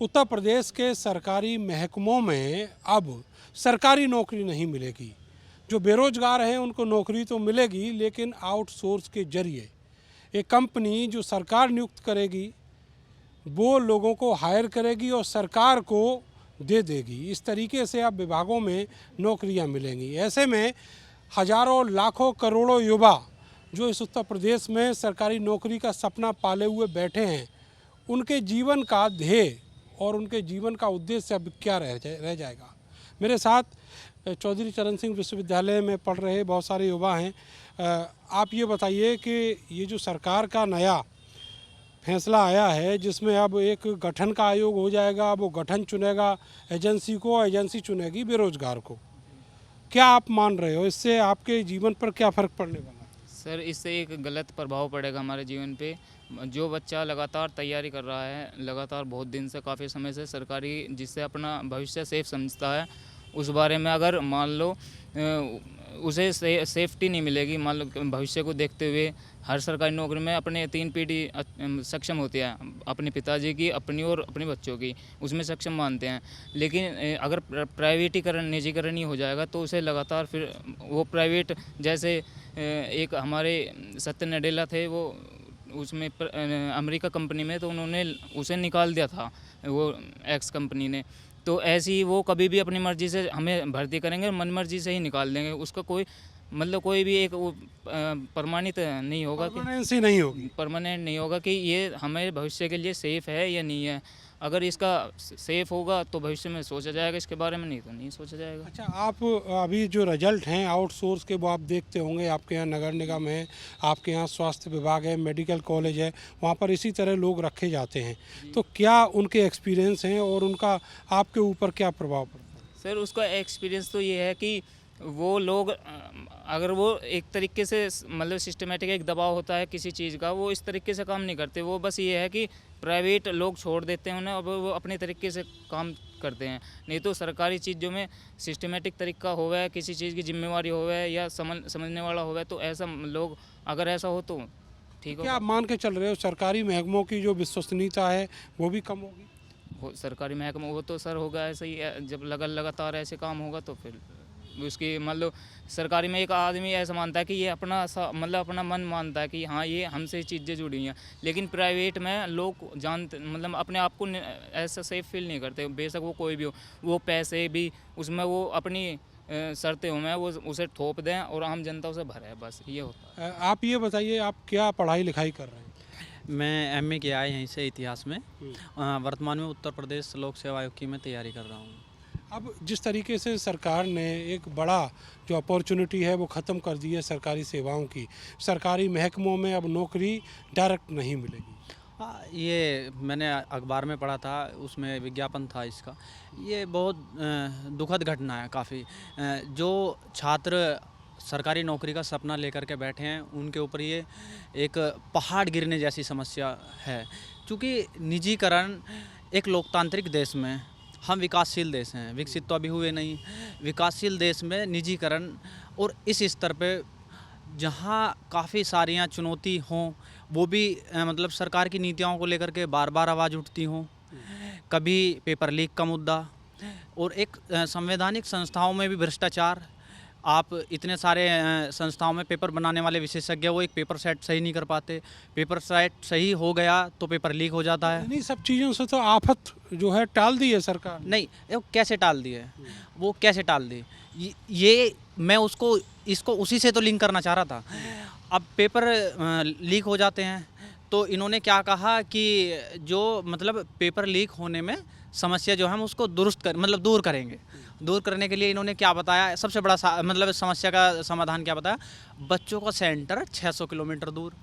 उत्तर प्रदेश के सरकारी महकमों में अब सरकारी नौकरी नहीं मिलेगी। जो बेरोजगार हैं उनको नौकरी तो मिलेगी, लेकिन आउटसोर्स के जरिए एक कंपनी जो सरकार नियुक्त करेगी वो लोगों को हायर करेगी और सरकार को दे देगी। इस तरीके से अब विभागों में नौकरियां मिलेंगी। ऐसे में हजारों लाखों करोड़ों युवा जो इस उत्तर प्रदेश में सरकारी नौकरी का सपना पाले हुए बैठे हैं, उनके जीवन का ध्येय और उनके जीवन का उद्देश्य अब क्या रह जाएगा। मेरे साथ चौधरी चरण सिंह विश्वविद्यालय में पढ़ रहे बहुत सारे युवा हैं। आप ये बताइए कि ये जो सरकार का नया फैसला आया है जिसमें अब एक गठन का आयोग हो जाएगा, वो गठन चुनेगा एजेंसी को, एजेंसी चुनेगी बेरोजगार को, क्या आप मान रहे हो? इससे आपके जीवन पर क्या फ़र्क पड़ने वाला है? सर, इससे एक गलत प्रभाव पड़ेगा हमारे जीवन पे। जो बच्चा लगातार तैयारी कर रहा है, लगातार बहुत दिन से, काफ़ी समय से सरकारी, जिससे अपना भविष्य सेफ समझता है, उस बारे में अगर मान लो उसे सेफ्टी नहीं मिलेगी। मान लो भविष्य को देखते हुए हर सरकारी नौकरी में अपने 3 पीढ़ी सक्षम होती है, अपने पिताजी की, अपनी और अपने बच्चों की, उसमें सक्षम मानते हैं। लेकिन अगर प्राइवेटीकरण, निजीकरण ही हो जाएगा तो उसे लगातार फिर वो प्राइवेट, जैसे एक हमारे सत्य नडेला थे, वो उसमें अमेरिका कंपनी में, तो उन्होंने उसे निकाल दिया था वो एक्स कंपनी ने। तो ऐसे ही वो कभी भी अपनी मर्ज़ी से हमें भर्ती करेंगे, मन मर्ज़ी से ही निकाल देंगे। उसका कोई मतलब कोई भी एक वो प्रमाणित नहीं होगा, परमानेंसी नहीं होगी। परमानेंट नहीं होगा कि ये हमारे भविष्य के लिए सेफ़ है या नहीं है। अगर इसका सेफ़ होगा तो भविष्य में सोचा जाएगा इसके बारे में, नहीं तो नहीं सोचा जाएगा। अच्छा, आप अभी जो रिजल्ट हैं आउटसोर्स के वो आप देखते होंगे, आपके यहाँ नगर निगम है, आपके यहाँ स्वास्थ्य विभाग है, मेडिकल कॉलेज है, वहाँ पर इसी तरह लोग रखे जाते हैं। तो क्या उनके एक्सपीरियंस हैं और उनका आपके ऊपर क्या प्रभाव पड़ता है? सर, उसका एक्सपीरियंस तो ये है कि वो लोग अगर वो एक तरीके से मतलब सिस्टमेटिक एक दबाव होता है किसी चीज़ का, वो इस तरीके से काम नहीं करते। वो बस ये है कि प्राइवेट लोग छोड़ देते हैं उन्हें, और वो अपने तरीके से काम करते हैं। नहीं तो सरकारी चीज़ों में सिस्टमेटिक तरीका होवे, किसी चीज़ की जिम्मेवारी होवे या समझने वाला होवे, तो ऐसा लोग, अगर ऐसा हो तो ठीक क्या हो। आप मान के चल रहे हो सरकारी महकमों की जो विश्वसनीयता है वो भी कम होगी? सरकारी महकमा वो तो सर होगा ऐसे ही, जब लगातार ऐसे काम होगा तो फिर उसकी मतलब सरकारी में एक आदमी ऐसा मानता है कि ये अपना मतलब अपना मन मानता है कि हाँ ये हमसे चीज़ें जुड़ी हुई हैं। लेकिन प्राइवेट में लोग जानते, मतलब अपने आप को ऐसा सेफ फील नहीं करते, बेशक वो कोई भी हो। वो पैसे भी उसमें वो अपनी शर्तें हुए वो उसे थोप दें और आम जनता उसे भरे, बस ये होता है। आप ये बताइए, आप क्या पढ़ाई लिखाई कर रहे हैं? मैं एमए किया है यहीं से, इतिहास में। वर्तमान में उत्तर प्रदेश लोक सेवा आयोग की मैं तैयारी कर रहा हूँ। अब जिस तरीके से सरकार ने एक बड़ा जो अपॉर्चुनिटी है वो ख़त्म कर दी है सरकारी सेवाओं की, सरकारी महकमों में अब नौकरी डायरेक्ट नहीं मिलेगी। हाँ, ये मैंने अखबार में पढ़ा था, उसमें विज्ञापन था इसका। ये बहुत दुखद घटना है काफ़ी। जो छात्र सरकारी नौकरी का सपना लेकर के बैठे हैं उनके ऊपर ये एक पहाड़ गिरने जैसी समस्या है। क्योंकि निजीकरण, एक लोकतांत्रिक देश में, हम विकासशील देश हैं, विकसित तो अभी हुए नहीं, विकासशील देश में निजीकरण और इस स्तर पे जहाँ काफ़ी सारियाँ चुनौती हों, वो भी मतलब सरकार की नीतियों को लेकर के बार बार आवाज़ उठती हों। कभी पेपर लीक का मुद्दा, और एक संवैधानिक संस्थाओं में भी भ्रष्टाचार। आप इतने सारे संस्थाओं में पेपर बनाने वाले विशेषज्ञ, वो एक पेपर सेट सही नहीं कर पाते, पेपर सेट सही हो गया तो पेपर लीक हो जाता है। इन्हीं सब चीज़ों से तो आफत जो है टाल दी है सरकार ने। नहीं, वो कैसे टाल दी है, वो कैसे टाल दी, ये मैं इसको उसी से तो लिंक करना चाह रहा था। अब पेपर लीक हो जाते हैं तो इन्होंने क्या कहा कि जो मतलब पेपर लीक होने में समस्या जो है हम उसको मतलब दूर करेंगे। दूर करने के लिए इन्होंने क्या बताया, सबसे बड़ा मतलब समस्या का समाधान क्या बताया, बच्चों का सेंटर 600 किलोमीटर दूर,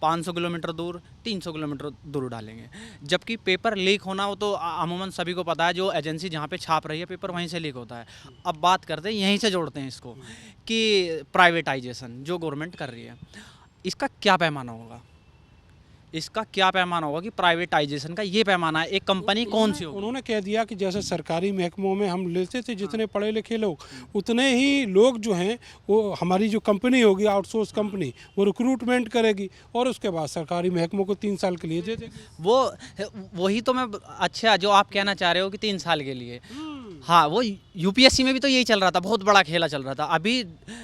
500 किलोमीटर दूर, 300 किलोमीटर दूर डालेंगे। जबकि पेपर लीक होना वो तो अमूमन सभी को पता है, जो एजेंसी जहाँ पे छाप रही है पेपर वहीं से लीक होता है। अब बात करते हैं, यहीं से जोड़ते हैं इसको कि प्राइवेटाइजेशन जो गवर्नमेंट कर रही है, इसका क्या पैमाना होगा। इसका क्या पैमाना होगा कि प्राइवेटाइजेशन का ये पैमाना है, एक कंपनी कौन सी होगी। उन्होंने कह दिया कि जैसे सरकारी महकमों में हम लेते थे जितने पढ़े लिखे लोग, उतने ही लोग जो हैं वो हमारी जो कंपनी होगी आउटसोर्स कंपनी वो रिक्रूटमेंट करेगी और उसके बाद सरकारी महकमों को 3 साल के लिए दे देगी। वो वही तो मैं, अच्छा जो आप कहना चाह रहे हो कि 3 साल के लिए, हाँ वो यूपीएससी में भी तो यही चल रहा था, बहुत बड़ा खेला चल रहा था। अभी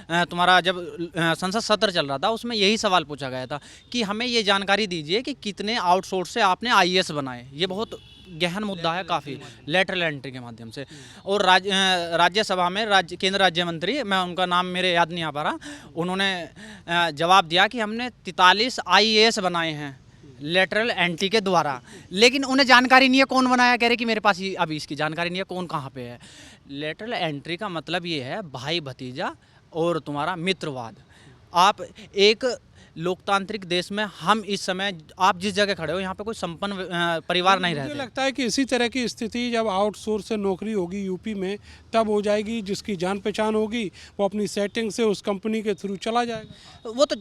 तुम्हारा जब संसद सत्र चल रहा था उसमें यही सवाल पूछा गया था कि हमें ये जानकारी दीजिए कि कितने आउटसोर्स से आपने आईएएस बनाए। ये बहुत गहन मुद्दा है काफ़ी, लेटरल एंट्री के माध्यम से। और राज्यसभा में केंद्र राज्य मंत्री, मैं उनका नाम मेरे याद नहीं आ पा रहा, उन्होंने जवाब दिया कि हमने 43 आईएएस बनाए हैं लेटरल एंट्री के द्वारा, लेकिन उन्हें जानकारी नहीं है कौन बनाया। कह रहे कि मेरे पास अभी इसकी जानकारी नहीं है कौन कहाँ पे है। लेटरल एंट्री का मतलब ये है भाई भतीजा और तुम्हारा मित्रवाद। आप एक लोकतांत्रिक देश में, हम इस समय आप जिस जगह खड़े हो यहाँ पे कोई संपन्न परिवार नहीं मुझे रहते। लगता है कि इसी तरह की स्थिति जब आउटसोर्स से नौकरी होगी यूपी में तब हो जाएगी। जिसकी जान पहचान होगी वो अपनी सेटिंग से उस कंपनी के थ्रू चला जाएगा। वो तो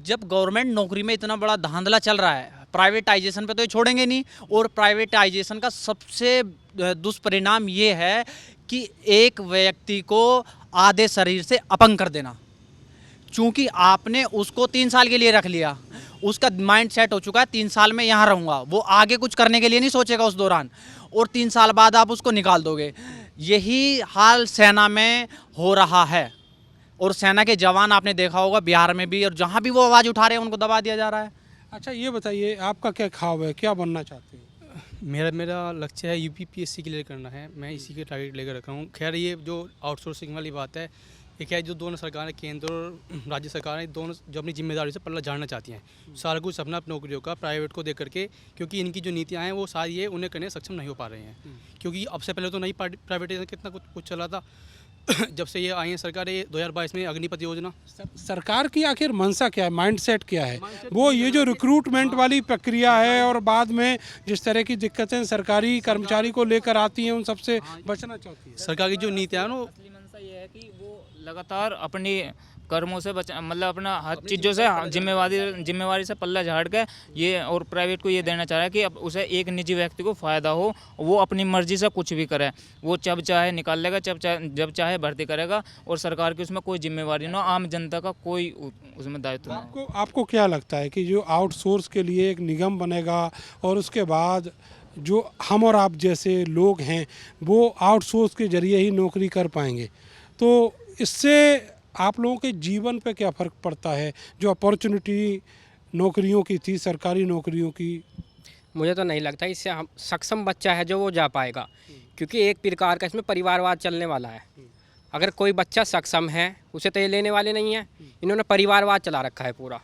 जब गवर्नमेंट नौकरी में इतना बड़ा धांधला चल रहा है, प्राइवेटाइजेशन पे तो ये छोड़ेंगे नहीं। और प्राइवेटाइजेशन का सबसे दुष्परिणाम ये है कि एक व्यक्ति को आधे शरीर से अपंग कर देना। चूंकि आपने उसको 3 साल के लिए रख लिया, उसका माइंड सेट हो चुका है 3 साल में यहाँ रहूँगा, वो आगे कुछ करने के लिए नहीं सोचेगा उस दौरान, और 3 साल बाद आप उसको निकाल दोगे। यही हाल सेना में हो रहा है। और सेना के जवान आपने देखा होगा बिहार में भी, और जहाँ भी वो आवाज़ उठा रहे हैं उनको दबा दिया जा रहा है। अच्छा ये बताइए आपका क्या ख्वाब है, क्या बनना चाहते हैं? मेरा लक्ष्य है यूपीपीएससी क्लियर करना है। मैं इसी के टारगेट लेकर रखा हूँ। खैर ये जो आउटसोर्सिंग वाली बात है, ये क्या है, जो दोनों सरकारें, केंद्र और राज्य सरकारें, दोनों जो अपनी जिम्मेदारी से पल्ला झाड़ना चाहती हैं, सारा कुछ अपना नौकरियों का प्राइवेट को दे करके, क्योंकि इनकी जो नीतियाँ हैं वो सारी ये उन्हें करने सक्षम नहीं हो पा रहे हैं। क्योंकि अब से पहले तो नई प्राइवेटाइजेशन कितना कुछ चला था जब से ये आई है सरकार, ये 2022 में अग्निपथ योजना। सरकार की आखिर मंशा क्या है, माइंडसेट क्या है? वो ये जो रिक्रूटमेंट वाली प्रक्रिया है और बाद में जिस तरह की दिक्कतें सरकारी कर्मचारी को लेकर आती हैं उन सबसे बचना चाहती है। सरकार की जो नीतियाँ हैं ना, असली मंशा ये है कि वो लगातार अपनी कर्मों से मतलब अपना हर चीज़ों से जिम्मेवारी से पल्ला झाड़ के ये, और प्राइवेट को ये देना चाह रहा है कि अब उसे एक निजी व्यक्ति को फ़ायदा हो, वो अपनी मर्जी से कुछ भी करे, वो जब चाहे निकाल लेगा, जब चाहे भर्ती करेगा, और सरकार की उसमें कोई जिम्मेवारी ना, आम जनता का कोई उसमें दायित्व ना। आपको क्या लगता है कि जो आउटसोर्स के लिए एक निगम बनेगा और उसके बाद जो हम और आप जैसे लोग हैं वो आउटसोर्स के जरिए ही नौकरी कर पाएंगे, तो इससे आप लोगों के जीवन पे क्या फ़र्क पड़ता है? जो अपॉर्चुनिटी नौकरियों की थी, सरकारी नौकरियों की। मुझे तो नहीं लगता इससे हम सक्षम बच्चा है जो वो जा पाएगा, क्योंकि एक प्रकार का इसमें परिवारवाद चलने वाला है। अगर कोई बच्चा सक्षम है उसे तो ये लेने वाले नहीं है, इन्होंने परिवारवाद चला रखा है पूरा।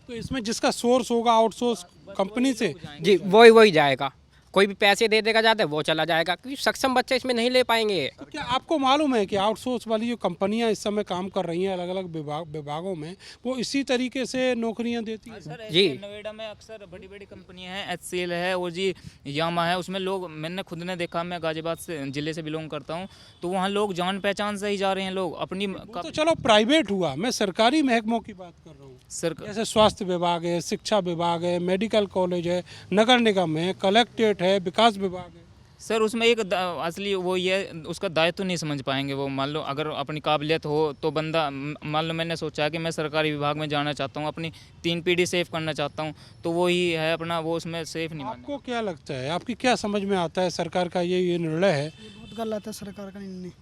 तो इसमें जिसका सोर्स होगा आउटसोर्स कंपनी से, जी वही जाएगा, कोई भी पैसे दे देगा ज़्यादा वो चला जाएगा, क्योंकि सक्षम बच्चे इसमें नहीं ले पाएंगे। तो क्या आपको मालूम है कि आउटसोर्स वाली जो कंपनियां इस समय काम कर रही हैं अलग अलग विभागों में, वो इसी तरीके से नौकरियां देती हैं? सर जी। नोएडा में अक्सर बड़ी बड़ी कंपनियां हैं, HCL है और जी यामा है, उसमें लोग, मैंने खुद ने देखा, मैं गाजियाबाद से जिले से बिलोंग करता हूं, तो वहां लोग जान पहचान से ही जा रहे हैं, लोग अपनी तो चलो प्राइवेट हुआ, मैं सरकारी महकमों की बात कर रहा हूँ। जैसे स्वास्थ्य विभाग है, शिक्षा विभाग है, मेडिकल कॉलेज है, नगर निगम है, कलेक्ट्रेट है, विकास विभाग है। सर उसमें एक असली वो ये उसका दायित्व नहीं समझ पाएंगे वो। मान लो अगर अपनी काबिलियत हो तो बंदा, मान लो मैंने सोचा कि मैं सरकारी विभाग में जाना चाहता हूँ, अपनी 3 पीढ़ी सेव करना चाहता हूँ, तो वो ही है अपना, वो उसमें सेफ नहीं मानेगा। आपको क्या लगता है, आपकी क्या समझ में आता है सरकार का ये निर्णय है? बहुत गलत है सरकार का निर्णय,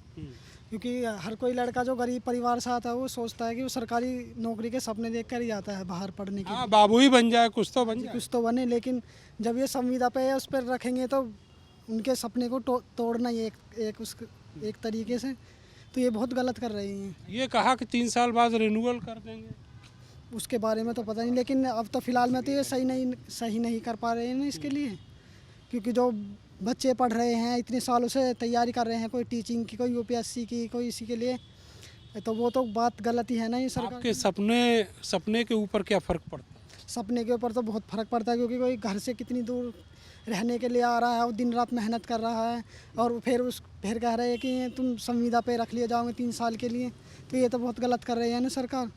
क्योंकि हर कोई लड़का जो गरीब परिवार से आता है वो सोचता है कि वो सरकारी नौकरी के सपने देख कर ही जाता है बाहर पढ़ने के हाँ, बाबू ही बन जाए, कुछ तो बन लिए, जाए। कुछ तो बने। लेकिन जब ये संविदा पे या उस पर रखेंगे तो उनके सपने को तोड़ना ही एक तरीके से, तो ये बहुत गलत कर रही हैं। ये कहा कि 3 साल बाद रिन्यूअल कर देंगे, उसके बारे में तो पता नहीं, लेकिन अब तो फिलहाल में तो ये सही नहीं कर पा रहे हैं ना इसके लिए, क्योंकि जो बच्चे पढ़ रहे हैं इतने सालों से तैयारी कर रहे हैं, कोई टीचिंग की, कोई यूपीएससी की, कोई इसी के लिए, तो वो तो बात गलत ही है ना ये सरकार। आपके सपने के ऊपर क्या फ़र्क पड़ता है? सपने के ऊपर तो बहुत फ़र्क पड़ता है, क्योंकि कोई घर से कितनी दूर रहने के लिए आ रहा है और दिन रात मेहनत कर रहा है, और फिर कह रहे हैं कि तुम संविदा पे रख लिए जाओगे 3 साल के लिए, तो ये तो बहुत गलत कर रही है ना सरकार।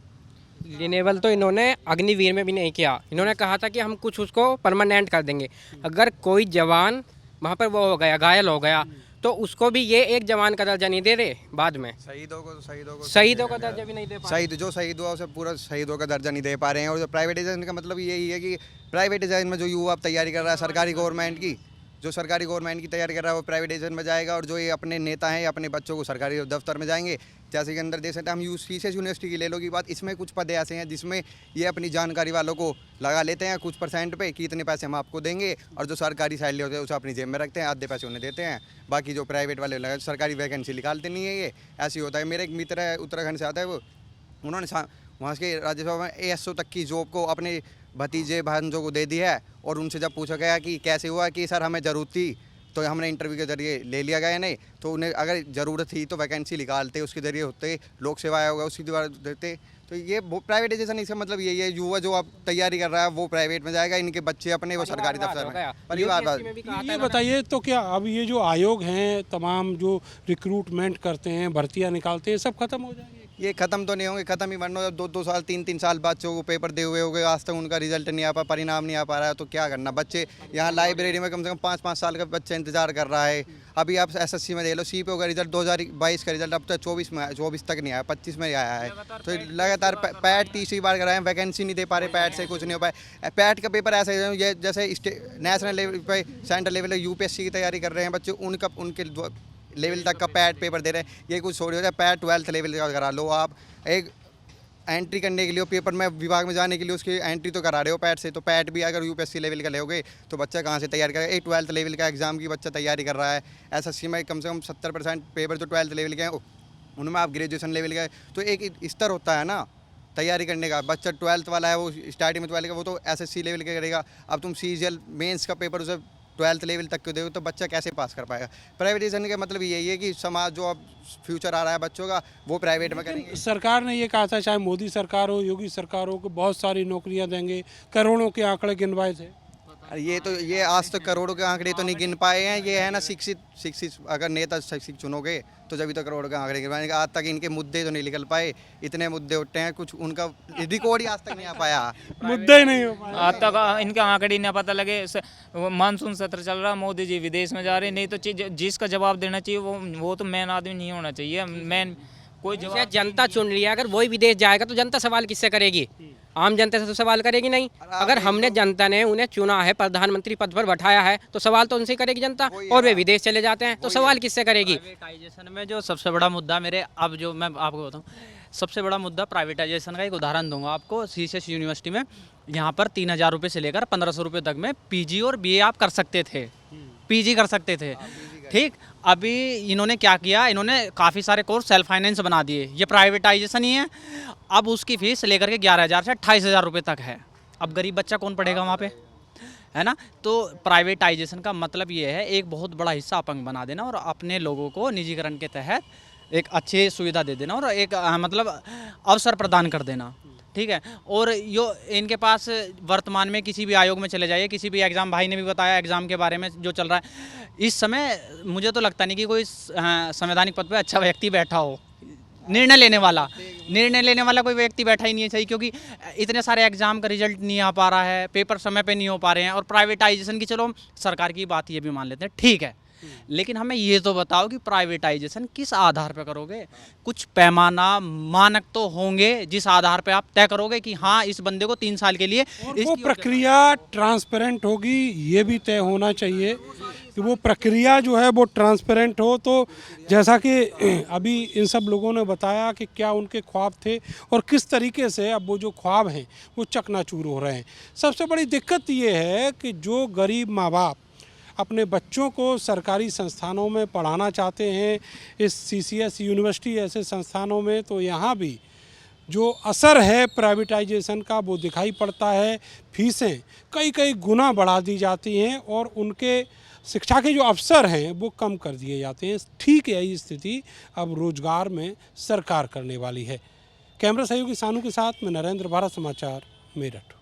रिन्यूएबल तो इन्होंने अग्निवीर में भी नहीं किया। इन्होंने कहा था कि हम कुछ उसको परमानेंट कर देंगे। अगर कोई जवान वहाँ पर वो हो गया, घायल हो गया, तो उसको भी ये एक जवान का दर्जा नहीं दे रहे बाद में। शहीदों का दर्जा भी नहीं दे पा रहे। जो शहीद हुआ उसे पूरा शहीदों का दर्जा नहीं दे पा रहे हैं। और जो प्राइवेटाइजेशन का मतलब यही है कि प्राइवेटाइजेशन में जो युवा अब तैयारी कर रहा है सरकारी गवर्नमेंट की तैयारी कर रहा है वो प्राइवेटाइजेशन में जाएगा। और जो ये अपने नेता हैं अपने बच्चों को सरकारी दफ्तर में जाएंगे। जैसे कि अंदर दे सकते हैं हम सीसीएस यूनिवर्सिटी की ले लो की बात, इसमें कुछ पद ऐसे हैं जिसमें ये अपनी जानकारी वालों को लगा लेते हैं कुछ % पे कि इतने पैसे हम आपको देंगे, और जो सरकारी सैलरी होते हैं उसे अपनी जेब में रखते हैं, आधे पैसे उन्हें देते हैं, बाकी जो प्राइवेट वाले लगा सरकारी वैकेंसी निकालते नहीं है। ये ऐसे ही होता है। मेरा एक मित्र है उत्तराखंड से आता है, वो उन्होंने वहाँ के राज्यसभा में ASO तक की जॉब को अपने भतीजे भांजों को दे दी है। और उनसे जब पूछा गया कि कैसे हुआ कि सर हमें ज़रूरत थी तो हमने इंटरव्यू के जरिए ले लिया गया नहीं, तो उन्हें अगर ज़रूरत थी तो वैकेंसी निकालते उसके जरिए होते, लोक सेवा आयोग होगा उसकी द्वारा देते। तो ये प्राइवेटाइजेशन इसका मतलब यही है, युवा जो अब तैयारी कर रहा है वो प्राइवेट में जाएगा, इनके बच्चे अपने वो सरकारी दफ्तर में। परिवारवाद ये बताइए तो क्या अब ये जो आयोग हैं तमाम जो रिक्रूटमेंट करते हैं, भर्तियां निकालते हैं, सब खत्म हो जाएंगे? ये खत्म तो नहीं होंगे, खत्म ही बनना। जब 2-2 साल 3-3 साल बच्चों को पेपर दे हुए हो गए, आज तक उनका रिजल्ट नहीं आ पा, परिणाम नहीं आ पा रहा है, तो क्या करना। बच्चे यहाँ लाइब्रेरी में कम से कम 5-5 साल का बच्चा इंतजार कर रहा है। अभी आप SSC में देख लो, CPO का रिजल्ट 2022 का रिजल्ट अब तक 24 में आया, 24 तक नहीं आया, 25 में आया है। तो लगातार पैट तीसरी बार कराए, वैकेंसी नहीं दे पा रहे, पैट से कुछ नहीं हो पाए। पैट का पेपर ऐसे ये जैसे नेशनल लेवल पे, सेंट्रल लेवल पे UPSC की तैयारी कर रहे हैं बच्चे, उनके लेवल तक का पैट पेपर दे रहे हैं। ये कुछ छोड़ होता है, पैट 12th लेवल का करा लो आप। एक एंट्री करने के लिए पेपर में विभाग में जाने के लिए उसकी एंट्री तो करा रहे हो पैट से, तो पैट भी अगर UPSC लेवल का लोगे तो बच्चा कहाँ से तैयारी करेगा। 12th लेवल का एग्जाम की बच्चा तैयारी कर रहा है। SSC में कम से कम 70% पेपर जो 12th लेवल के हैं उनमें आप ग्रेजुएशन लेवल का है, तो एक स्तर होता है ना तैयारी करने का। बच्चा 12th वाला है, वो स्टार्टिंग में 12th का वो तो SSC लेवल का करेगा। अब तुम CGL मेंस का पेपर उसे 12th लेवल तक के दो तो बच्चा कैसे पास कर पाएगा। प्राइवेटाइजेशन का मतलब यही है कि समाज जो अब फ्यूचर आ रहा है बच्चों का वो प्राइवेट में करेंगे। सरकार ने ये कहा था, चाहे मोदी सरकार हो, योगी सरकार हो, को बहुत सारी नौकरियां देंगे, करोड़ों के आंकड़े गिनवाए थे। ये आज तक करोड़ों के आंकड़े तो नहीं गिन पाए हैं। ये है ना शिक्षित अगर नेता शिक्षित चुनोगे तो जब तो करोड़ों के आंकड़े गिनवाएंगे। आज तक इनके मुद्दे तो नहीं निकल पाए, इतने मुद्दे उठे हैं, कुछ उनका रिकॉर्ड ही आज तक नहीं आ पाया, मुद्दे ही नहीं हो पाए। आज तक इनके आंकड़े नहीं पता लगे। मानसून सत्र चल रहा, मोदी जी विदेश में जा रहे, नहीं तो जिसका जवाब देना चाहिए वो तो मेन आदमी नहीं होना चाहिए। मेन कोई जवाब जनता चुन रही है, अगर वही विदेश जाएगा तो जनता सवाल किससे करेगी? आम जनता से तो सवाल करेगी नहीं। अगर हमने जनता ने उन्हें चुना है, प्रधानमंत्री पद पर बैठाया है, तो सवाल तो उनसे करेगी जनता, और वे विदेश चले जाते हैं तो सवाल किससे करेगी? प्राइवेटाइजेशन में जो सबसे बड़ा मुद्दा जो मैं आपको बताऊँ, सबसे बड़ा मुद्दा प्राइवेटाइजेशन का एक उदाहरण दूंगा आपको। CCS यूनिवर्सिटी में यहाँ पर 3000 रुपये से लेकर 1500 रुपये तक में PG और BA आप कर सकते थे, PG कर सकते थे। ठीक, अभी इन्होंने क्या किया, इन्होंने काफ़ी सारे कोर्स सेल्फ फाइनेंस बना दिए। ये प्राइवेटाइजेशन ही है। अब उसकी फ़ीस लेकर के 11,000 से 28,000 रुपये तक है। अब गरीब बच्चा कौन पढ़ेगा वहाँ पे, है ना। तो प्राइवेटाइजेशन का मतलब ये है एक बहुत बड़ा हिस्सा अपंग बना देना और अपने लोगों को निजीकरण के तहत एक अच्छी सुविधा दे देना और एक मतलब अवसर प्रदान कर देना। ठीक है। और यो इनके पास वर्तमान में किसी भी आयोग में चले जाइए, किसी भी एग्ज़ाम, भाई ने भी बताया एग्ज़ाम के बारे में जो चल रहा है इस समय, मुझे तो लगता नहीं कि कोई संवैधानिक पद पे अच्छा व्यक्ति बैठा हो, निर्णय लेने वाला कोई व्यक्ति बैठा ही नहीं है सही, क्योंकि इतने सारे एग्जाम का रिजल्ट नहीं आ पा रहा है, पेपर समय पे नहीं हो पा रहे हैं। और प्राइवेटाइजेशन की चलो सरकार की बात ये भी मान लेते हैं, ठीक है, लेकिन हमें ये तो बताओ कि प्राइवेटाइजेशन किस आधार पे करोगे। कुछ पैमाना मानक तो होंगे जिस आधार पे आप तय करोगे कि हाँ इस बंदे को 3 साल के लिए वो प्रक्रिया ट्रांसपेरेंट होगी, ये भी तय होना चाहिए कि वो प्रक्रिया जो है वो ट्रांसपेरेंट हो। तो जैसा कि अभी इन सब लोगों ने बताया कि क्या उनके ख्वाब थे और किस तरीके से अब वो जो ख्वाब हैं वो चकनाचूर हो रहे हैं। सबसे बड़ी दिक्कत ये है कि जो गरीब माँ बाप अपने बच्चों को सरकारी संस्थानों में पढ़ाना चाहते हैं, इस CCS यूनिवर्सिटी ऐसे संस्थानों में, तो यहाँ भी जो असर है प्राइवेटाइजेशन का वो दिखाई पड़ता है। फीसें कई गुना बढ़ा दी जाती हैं और उनके शिक्षा के जो अवसर हैं वो कम कर दिए जाते हैं। ठीक है, ये स्थिति अब रोजगार में सरकार करने वाली है। कैमरा सहयोगी सानू के साथ मैं नरेंद्र, भारत समाचार, मेरठ।